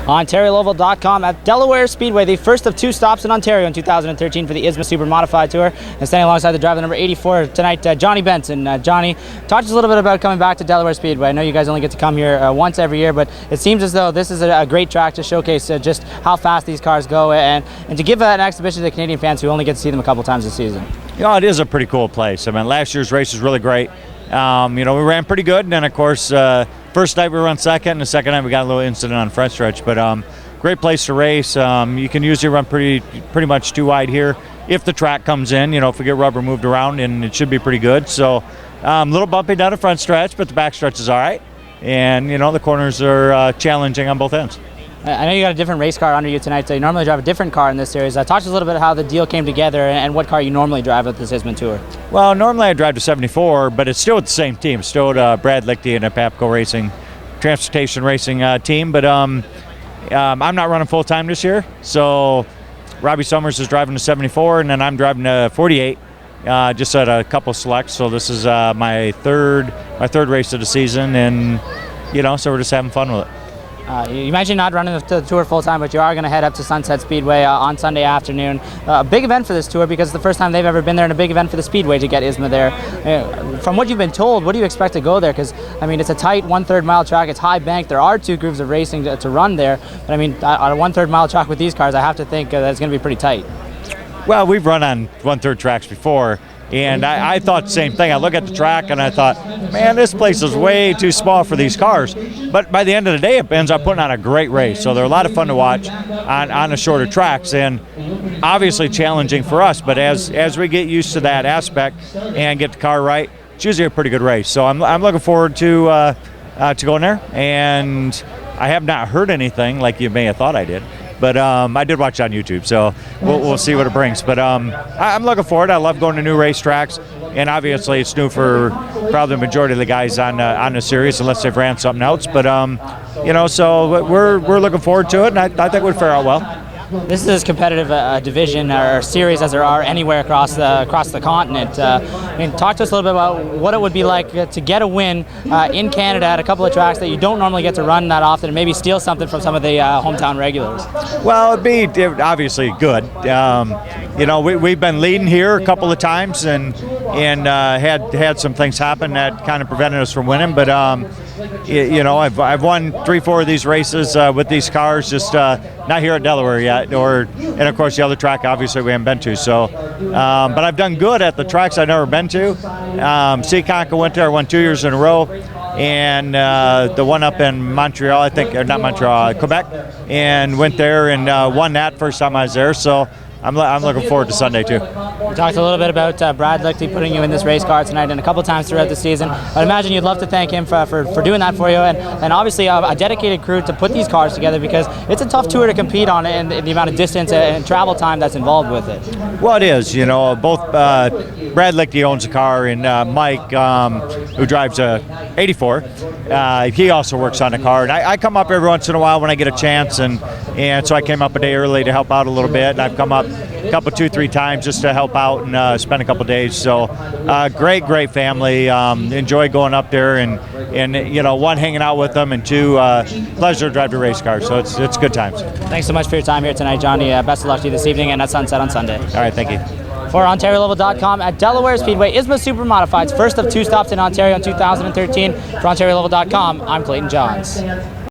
OntarioLoval.com at Delaware Speedway, the first of 2 stops in Ontario in 2013 for the ISMA Super Modified Tour. And standing alongside the driver number 84 tonight, Johnny Benson. Johnny, talk to us a little bit about coming back to Delaware Speedway. I know you guys only get to come here once every year, but it seems as though this is a great track to showcase just how fast these cars go and to give an exhibition to the Canadian fans who only get to see them a couple times this season. You know, it is a pretty cool place. I mean, last year's race was really great. You know, we ran pretty good, and then of course, first night we run second, and the second night we got a little incident on the front stretch. But great place to race. You can usually run pretty much too wide here if the track comes in. You know, if we get rubber moved around, and it should be pretty good. So a little bumpy down the front stretch, but the back stretch is all right. And you know, the corners are challenging on both ends. I know you got a different race car under you tonight, so you normally drive a different car in this series. Talk to us a little bit how the deal came together and what car you normally drive at this ISMA Tour. Well, normally I drive the 74, but it's still with the same team. Still with Brad Lichty and a Papco Racing, transportation racing team. But I'm not running full time this year, so Robbie Summers is driving the 74, and then I'm driving the 48. Just at a couple selects, so this is my third race of the season, and you know, so we're just having fun with it. You mentioned not running the tour full-time, but you are going to head up to Sunset Speedway on Sunday afternoon. A big event for this tour because it's the first time they've ever been there, and a big event for the Speedway to get ISMA there. From what you've been told, what do you expect to go there? Because, I mean, it's a tight 1/3 mile track. It's high banked. There are 2 grooves of racing to run there. But, I mean, on a 1/3 mile track with these cars, I have to think that it's going to be pretty tight. Well, we've run on 1/3 tracks before, and I thought the same thing. I look at the track and I thought, man, this place is way too small for these cars. But by the end of the day, it ends up putting on a great race. So they're a lot of fun to watch on the shorter tracks, and obviously challenging for us. But as we get used to that aspect and get the car right, it's usually a pretty good race. So I'm looking forward to going there. And I have not heard anything like you may have thought I did. But I did watch it on YouTube, so we'll see what it brings. But I'm looking forward. I love going to new racetracks, and obviously it's new for probably the majority of the guys on the series, unless they've ran something else. But you know, so we're looking forward to it, and I think we'll fare out well. This is as competitive a division or series as there are anywhere across the continent. I mean, talk to us a little bit about what it would be like to get a win in Canada at a couple of tracks that you don't normally get to run that often, and maybe steal something from some of the hometown regulars. Well, it'd be obviously good. You know, we've been leading here a couple of times, and had some things happen that kind of prevented us from winning. But you know, I've won 3-4 of these races with these cars, just not here at Delaware yet, and of course the other track obviously we haven't been to. So, but I've done good at the tracks I've never been to. Seekonk went there, I won 2 years in a row, and the one up in Montreal, I think, or not Montreal, Quebec, and went there and won that first time I was there. So I'm looking forward to Sunday too. We talked a little bit about Brad Lichty putting you in this race car tonight and a couple times throughout the season. I'd imagine you'd love to thank him for doing that for you, and obviously a dedicated crew to put these cars together, because it's a tough tour to compete on, and the amount of distance and travel time that's involved with it. Well, it is. You know, both Brad Lichty owns a car, and Mike, who drives a 84, he also works on the car. And I come up every once in a while when I get a chance, and so I came up a day early to help out a little bit, and I've come up a couple, 2-3 times just to help out and spend a couple days. So great family. Enjoy going up there, and you know, 1, hanging out with them, and 2, pleasure to drive the race car. So it's good times. Thanks so much for your time here tonight, Johnny. Best of luck to you this evening and at Sunset on Sunday. All right, thank you. For OntarioLoval.com at Delaware Speedway, ISMA Super Modified's first of 2 stops in Ontario in 2013. For OntarioLoval.com, I'm Clayton Johns.